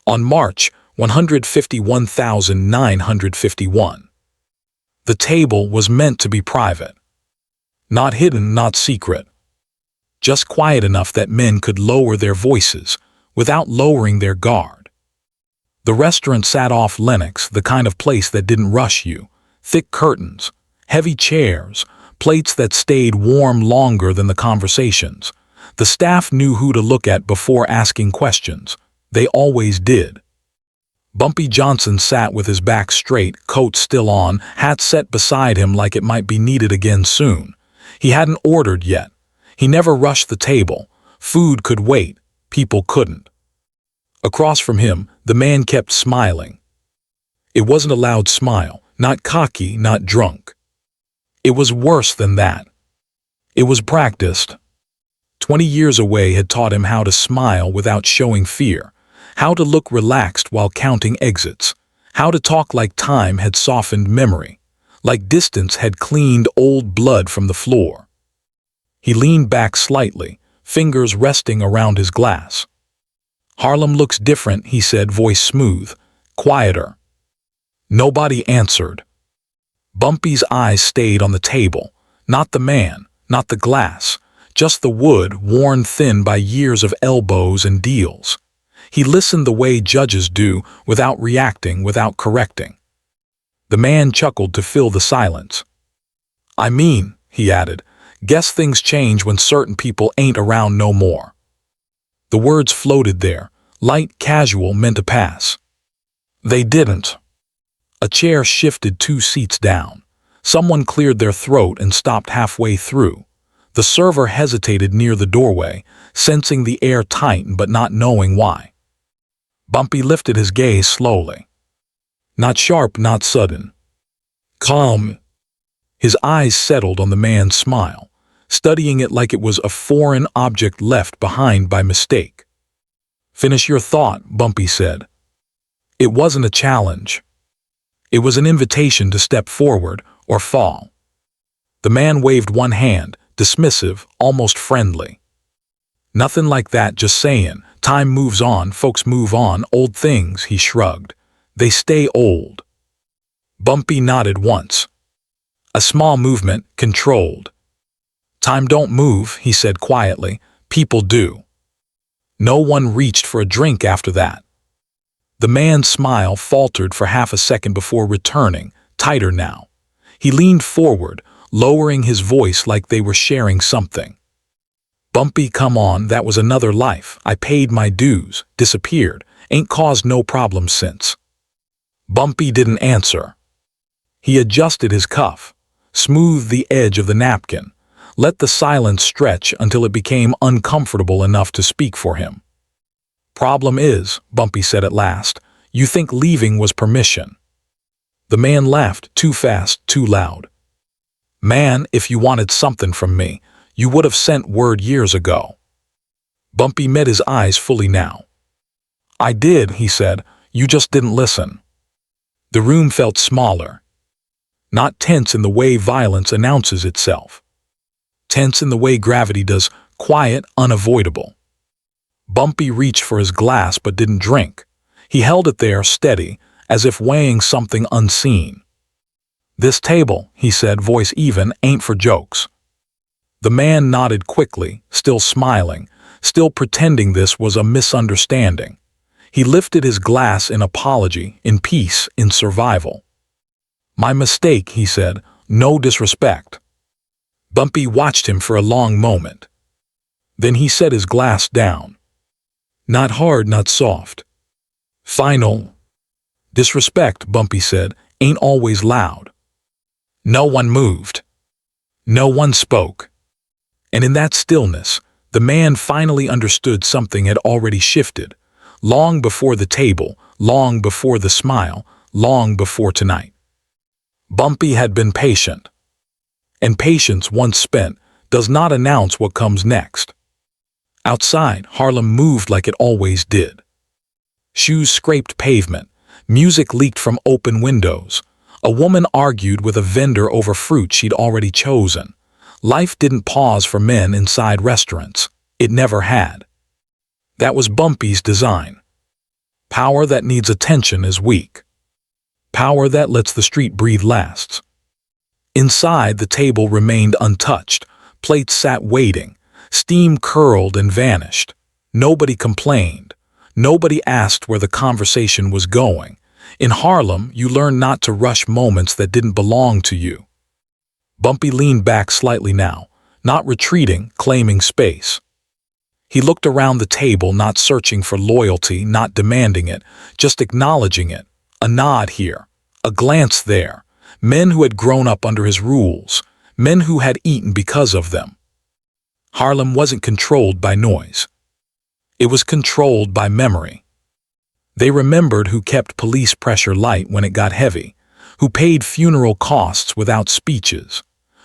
On March 151,951. The table was meant to be private. Not hidden, not secret. Just quiet enough that men could lower their voices without lowering their guard. The restaurant sat off Lenox, the kind of place that didn't rush you. Thick curtains, heavy chairs, plates that stayed warm longer than the conversations. The staff knew who to look at before asking questions. They always did. Bumpy Johnson sat with his back straight, coat still on, hat set beside him like it might be needed again soon. He hadn't ordered yet. He never rushed the table. Food could wait. People couldn't. Across from him, the man kept smiling. It wasn't a loud smile, not cocky, not drunk. It was worse than that. It was practiced. 20 years away had taught him how to smile without showing fear, how to look relaxed while counting exits, how to talk like time had softened memory, like distance had cleaned old blood from the floor. He leaned back slightly, fingers resting around his glass. "Harlem looks different," he said, voice smooth, quieter. Nobody answered. Bumpy's eyes stayed on the table, not the man, not the glass, just the wood worn thin by years of elbows and deals. He listened the way judges do, without reacting, without correcting. The man chuckled to fill the silence. "I mean," he added, "guess things change when certain people ain't around no more." The words floated there, light, casual, meant to pass. They didn't. A chair shifted 2 seats down. Someone cleared their throat and stopped halfway through. The server hesitated near the doorway, sensing the air tighten but not knowing why. Bumpy lifted his gaze slowly. Not sharp, not sudden. Calm. His eyes settled on the man's smile, studying it like it was a foreign object left behind by mistake. "Finish your thought," Bumpy said. It wasn't a challenge. It was an invitation to step forward or fall. The man waved one hand, dismissive, almost friendly. "Nothing like that, just saying. Time moves on, folks move on, old things," he shrugged. "They stay old." Bumpy nodded once. A small movement, controlled. "Time don't move," he said quietly. "People do." No one reached for a drink after that. The man's smile faltered for half a second before returning, tighter now. He leaned forward, lowering his voice like they were sharing something. "Bumpy, come on, that was another life. I paid my dues, disappeared, ain't caused no problems since." Bumpy didn't answer. He adjusted his cuff, smoothed the edge of the napkin, let the silence stretch until it became uncomfortable enough to speak for him. "Problem is," Bumpy said at last, "you think leaving was permission." The man laughed, too fast, too loud. "Man, if you wanted something from me, you would have sent word years ago." Bumpy met his eyes fully now. "I did," he said, "you just didn't listen." The room felt smaller. Not tense in the way violence announces itself. Tense in the way gravity does, quiet, unavoidable. Bumpy reached for his glass but didn't drink. He held it there, steady, as if weighing something unseen. "This table," he said, voice even, "ain't for jokes." The man nodded quickly, still smiling, still pretending this was a misunderstanding. He lifted his glass in apology, in peace, in survival. "My mistake," he said, "no disrespect." Bumpy watched him for a long moment. Then he set his glass down. Not hard, not soft. "Final." "Disrespect," Bumpy said, "ain't always loud." No one moved. No one spoke. And in that stillness, the man finally understood something had already shifted, long before the table, long before the smile, long before tonight. Bumpy had been patient. And patience, once spent, does not announce what comes next. Outside, Harlem moved like it always did. Shoes scraped pavement, music leaked from open windows. A woman argued with a vendor over fruit she'd already chosen. Life didn't pause for men inside restaurants. It never had. That was Bumpy's design. Power that needs attention is weak. Power that lets the street breathe lasts. Inside, the table remained untouched. Plates sat waiting. Steam curled and vanished. Nobody complained. Nobody asked where the conversation was going. In Harlem, you learn not to rush moments that didn't belong to you. Bumpy leaned back slightly now, not retreating, claiming space. He looked around the table, not searching for loyalty, not demanding it, just acknowledging it. A nod here, a glance there. Men who had grown up under his rules, men who had eaten because of them. Harlem wasn't controlled by noise. It was controlled by memory. They remembered who kept police pressure light when it got heavy, who paid funeral costs without speeches,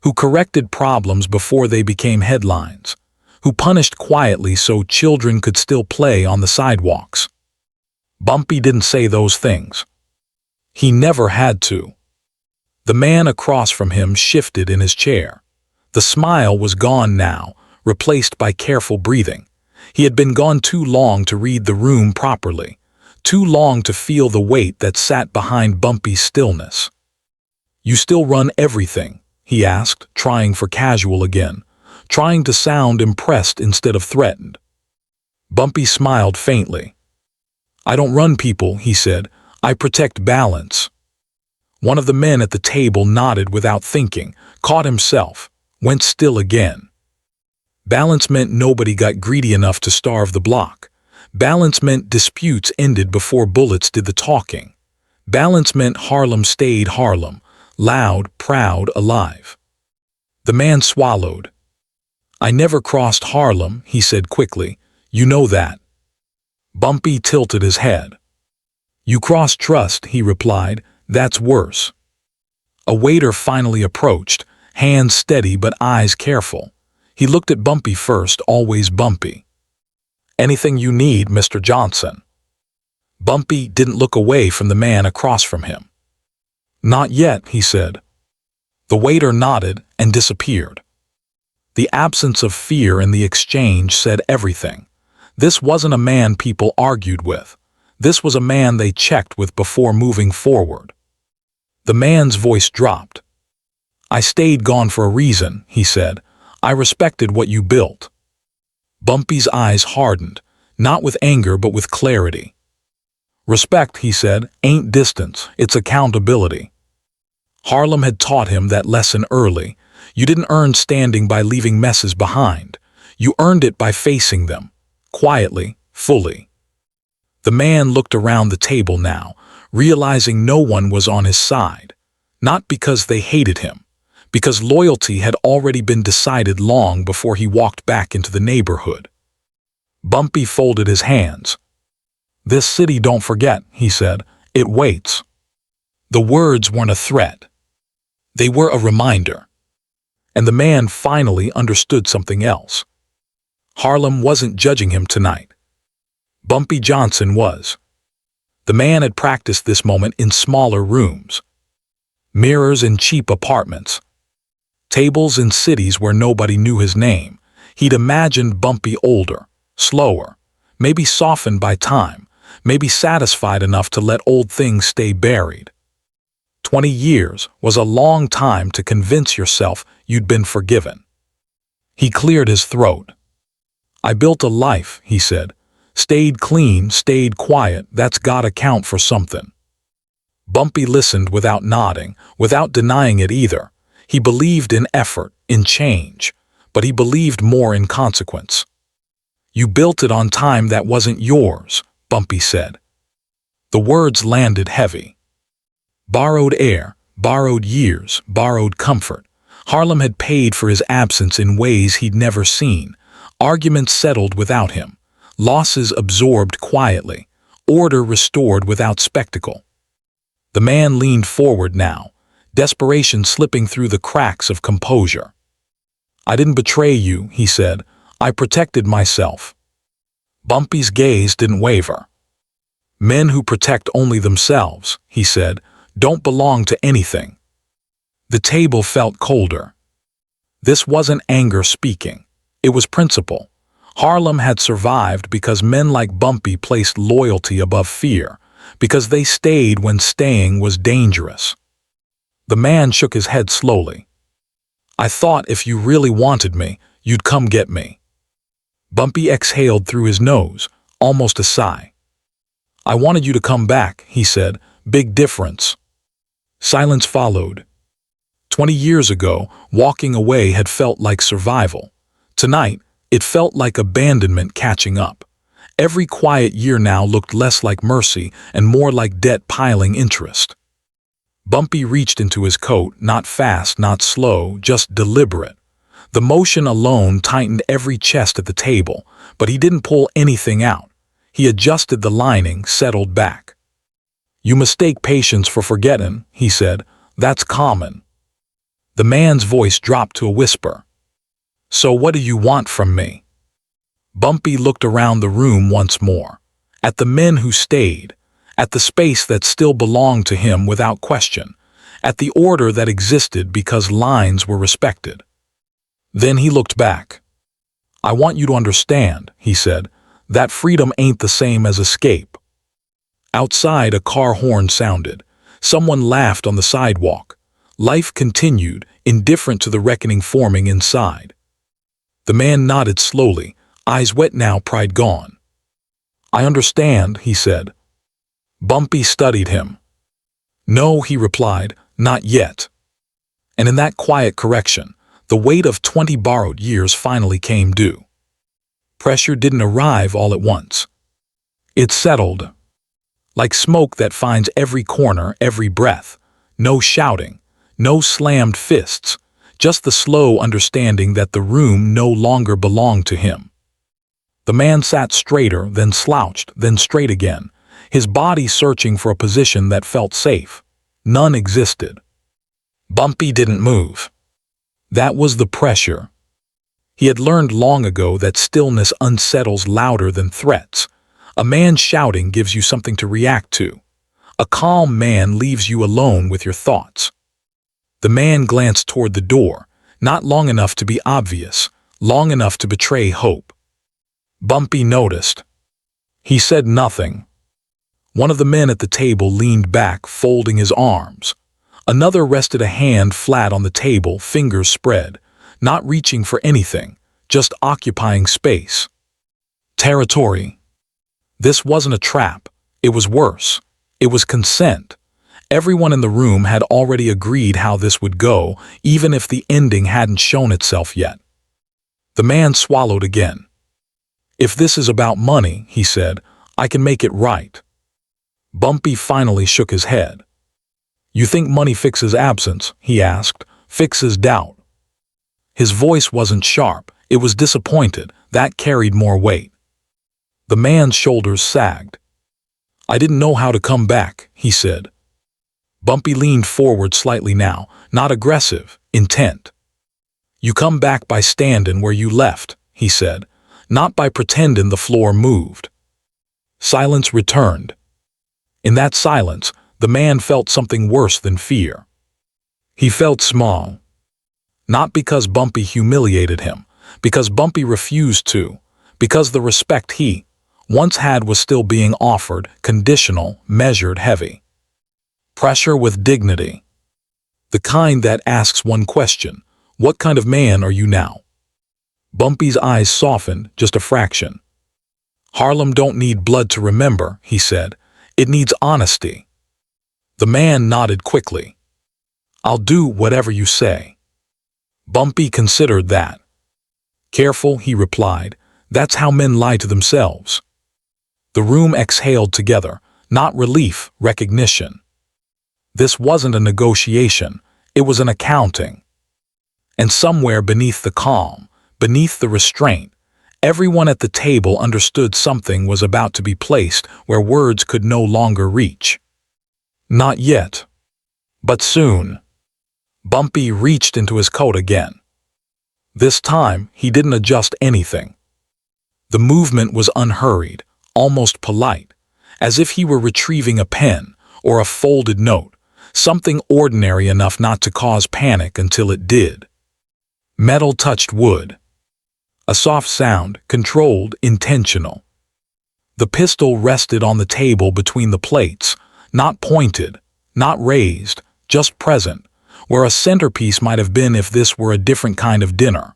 who corrected problems before they became headlines, who punished quietly so children could still play on the sidewalks. Bumpy didn't say those things. He never had to. The man across from him shifted in his chair. The smile was gone now, replaced by careful breathing. He had been gone too long to read the room properly, too long to feel the weight that sat behind Bumpy's stillness. "You still run everything?" he asked, trying for casual again, trying to sound impressed instead of threatened. Bumpy smiled faintly. "I don't run people," he said. "I protect balance." One of the men at the table nodded without thinking, caught himself, went still again. Balance meant nobody got greedy enough to starve the block. Balance meant disputes ended before bullets did the talking. Balance meant Harlem stayed Harlem, loud, proud, alive. The man swallowed. "I never crossed Harlem," he said quickly. "You know that." Bumpy tilted his head. "You crossed trust," he replied. "That's worse." A waiter finally approached, hands steady but eyes careful. He looked at Bumpy first, always Bumpy. "Anything you need, Mr. Johnson?" Bumpy didn't look away from the man across from him. "Not yet," he said. The waiter nodded and disappeared. The absence of fear in the exchange said everything. This wasn't a man people argued with. This was a man they checked with before moving forward. The man's voice dropped. "I stayed gone for a reason," he said. "I respected what you built." Bumpy's eyes hardened, not with anger but with clarity. "Respect," he said, "ain't distance, it's accountability." Harlem had taught him that lesson early. You didn't earn standing by leaving messes behind. You earned it by facing them, quietly, fully. The man looked around the table now, realizing no one was on his side. Not because they hated him, because loyalty had already been decided long before he walked back into the neighborhood. Bumpy folded his hands. "This city don't forget," he said. "It waits." The words weren't a threat. They were a reminder. And the man finally understood something else. Harlem wasn't judging him tonight. Bumpy Johnson was. The man had practiced this moment in smaller rooms. Mirrors in cheap apartments. Tables in cities where nobody knew his name. He'd imagined Bumpy older, slower, maybe softened by time, maybe satisfied enough to let old things stay buried. 20 years was a long time to convince yourself you'd been forgiven. He cleared his throat. "I built a life," he said. "Stayed clean, stayed quiet, that's gotta count for something." Bumpy listened without nodding, without denying it either. He believed in effort, in change, but he believed more in consequence. "You built it on time that wasn't yours," Bumpy said. The words landed heavy. Borrowed air, borrowed years, borrowed comfort. Harlem had paid for his absence in ways he'd never seen. Arguments settled without him. Losses absorbed quietly. Order restored without spectacle. The man leaned forward now, desperation slipping through the cracks of composure. "I didn't betray you," he said. "I protected myself." Bumpy's gaze didn't waver. "Men who protect only themselves," he said, "don't belong to anything." The table felt colder. This wasn't anger speaking. It was principle. Harlem had survived because men like Bumpy placed loyalty above fear, because they stayed when staying was dangerous. The man shook his head slowly. "I thought if you really wanted me, you'd come get me." Bumpy exhaled through his nose, almost a sigh. "I wanted you to come back," he said. "Big difference." Silence followed. 20 years ago, walking away had felt like survival. Tonight, it felt like abandonment catching up. Every quiet year now looked less like mercy and more like debt piling interest. Bumpy reached into his coat, not fast, not slow, just deliberate. The motion alone tightened every chest at the table, but he didn't pull anything out. He adjusted the lining, settled back. "You mistake patience for forgetting," he said. "That's common." The man's voice dropped to a whisper. "So what do you want from me?" Bumpy looked around the room once more, at the men who stayed, at the space that still belonged to him without question, at the order that existed because lines were respected. Then he looked back. "I want you to understand," he said, "that freedom ain't the same as escape." Outside, a car horn sounded. Someone laughed on the sidewalk. Life continued, indifferent to the reckoning forming inside. The man nodded slowly, eyes wet now, pride gone. "I understand," he said. Bumpy studied him. "No," he replied, "not yet." And in that quiet correction, the weight of 20 borrowed years finally came due. Pressure didn't arrive all at once. It settled, like smoke that finds every corner, every breath. No shouting, no slammed fists, just the slow understanding that the room no longer belonged to him. The man sat straighter, then slouched, then straight again, his body searching for a position that felt safe. None existed. Bumpy didn't move. That was the pressure. He had learned long ago that stillness unsettles louder than threats. A man shouting gives you something to react to. A calm man leaves you alone with your thoughts. The man glanced toward the door, not long enough to be obvious, long enough to betray hope. Bumpy noticed. He said nothing. One of the men at the table leaned back, folding his arms. Another rested a hand flat on the table, fingers spread, not reaching for anything, just occupying space. Territory. This wasn't a trap. It was worse. It was consent. Everyone in the room had already agreed how this would go, even if the ending hadn't shown itself yet. The man swallowed again. "If this is about money," he said, "I can make it right." Bumpy finally shook his head. "You think money fixes absence?" he asked. "Fixes doubt." His voice wasn't sharp. It was disappointed. That carried more weight. The man's shoulders sagged. "I didn't know how to come back," he said. Bumpy leaned forward slightly now, not aggressive, intent. "You come back by standing where you left," he said, "not by pretending the floor moved." Silence returned. In that silence, the man felt something worse than fear. He felt small. Not because Bumpy humiliated him, because Bumpy refused to, because the respect he once had was still being offered, conditional, measured, heavy. Pressure with dignity. The kind that asks one question: what kind of man are you now? Bumpy's eyes softened just a fraction. "Harlem don't need blood to remember," he said. "It needs honesty." The man nodded quickly. "I'll do whatever you say." Bumpy considered that. "Careful," he replied. "That's how men lie to themselves." The room exhaled together, not relief, recognition. This wasn't a negotiation, it was an accounting. And somewhere beneath the calm, beneath the restraint, everyone at the table understood something was about to be placed where words could no longer reach. Not yet. But soon. Bumpy reached into his coat again. This time, he didn't adjust anything. The movement was unhurried, almost polite, as if he were retrieving a pen or a folded note, something ordinary enough not to cause panic until it did. Metal touched wood. A soft sound, controlled, intentional. The pistol rested on the table between the plates, not pointed, not raised, just present, where a centerpiece might have been if this were a different kind of dinner.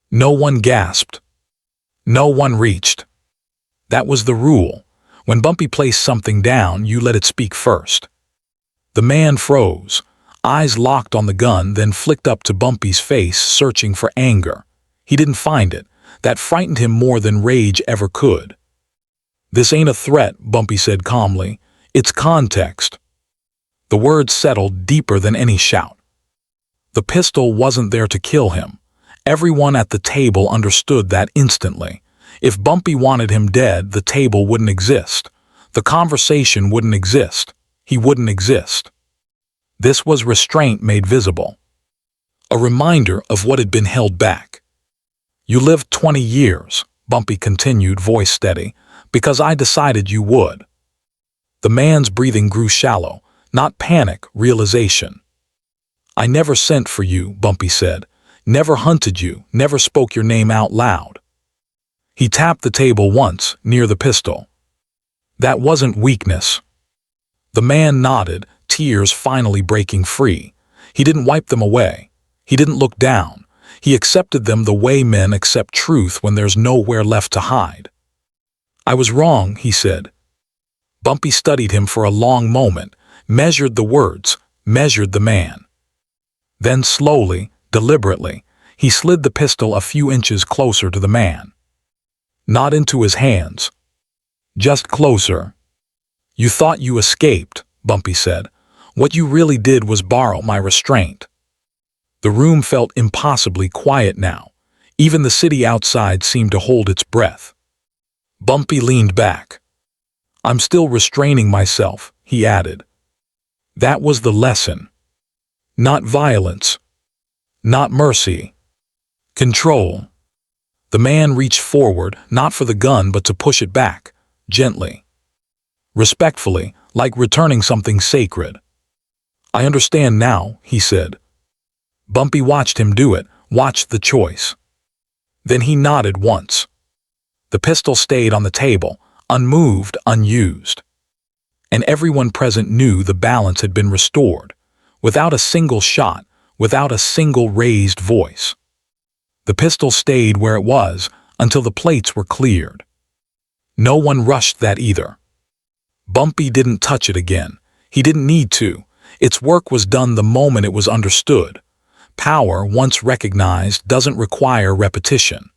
No one gasped. No one reached. That was the rule. When Bumpy placed something down, you let it speak first. The man froze, eyes locked on the gun, then flicked up to Bumpy's face, searching for anger. He didn't find it. That frightened him more than rage ever could. "This ain't a threat," Bumpy said calmly. "It's context." The words settled deeper than any shout. The pistol wasn't there to kill him. Everyone at the table understood that instantly. If Bumpy wanted him dead, the table wouldn't exist. The conversation wouldn't exist. He wouldn't exist. This was restraint made visible. A reminder of what had been held back. "You lived 20 years, Bumpy continued, voice steady, "because I decided you would." The man's breathing grew shallow, not panic, realization. "I never sent for you," Bumpy said. "Never hunted you, never spoke your name out loud." He tapped the table once, near the pistol. "That wasn't weakness." The man nodded, tears finally breaking free. He didn't wipe them away. He didn't look down. He accepted them the way men accept truth when there's nowhere left to hide. "I was wrong," he said. Bumpy studied him for a long moment, measured the words, measured the man. Then slowly, deliberately, he slid the pistol a few inches closer to the man. Not into his hands. Just closer. "You thought you escaped," Bumpy said. "What you really did was borrow my restraint." The room felt impossibly quiet now. Even the city outside seemed to hold its breath. Bumpy leaned back. "I'm still restraining myself," he added. That was the lesson. Not violence. Not mercy. Control. The man reached forward, not for the gun but to push it back, gently. Respectfully, like returning something sacred. "I understand now," he said. Bumpy watched him do it, watched the choice. Then he nodded once. The pistol stayed on the table, unmoved, unused. And everyone present knew the balance had been restored, without a single shot, without a single raised voice. The pistol stayed where it was until the plates were cleared. No one rushed that either. Bumpy didn't touch it again. He didn't need to. Its work was done the moment it was understood. Power, once recognized, doesn't require repetition.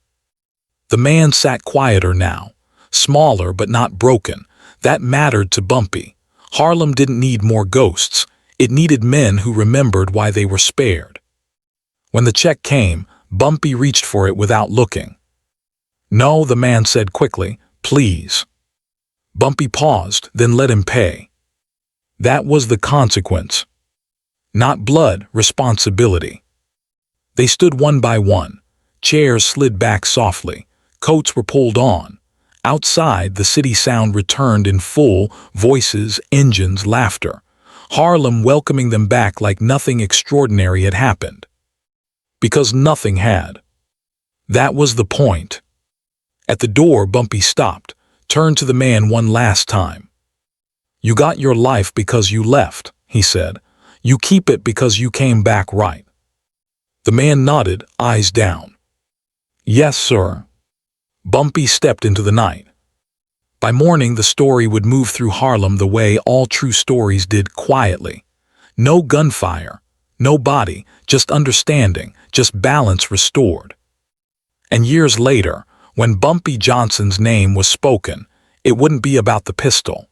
The man sat quieter now, smaller but not broken. That mattered to Bumpy. Harlem didn't need more ghosts. It needed men who remembered why they were spared. When the check came, Bumpy reached for it without looking. "No," the man said quickly, "please." Bumpy paused, then let him pay. That was the consequence. Not blood, responsibility. They stood one by one. Chairs slid back softly. Coats were pulled on. Outside, the city sound returned in full, voices, engines, laughter. Harlem welcoming them back like nothing extraordinary had happened. Because nothing had. That was the point. At the door, Bumpy stopped, turned to the man one last time. "You got your life because you left," he said. "You keep it because you came back right." The man nodded, eyes down. "Yes, sir." Bumpy stepped into the night. By morning, the story would move through Harlem the way all true stories did, quietly. No gunfire, no body, just understanding, just balance restored. And years later, when Bumpy Johnson's name was spoken, it wouldn't be about the pistol.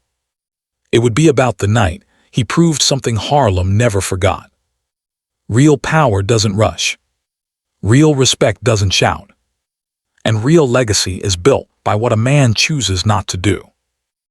It would be about the night. He proved something Harlem never forgot. Real power doesn't rush. Real respect doesn't shout. And real legacy is built by what a man chooses not to do.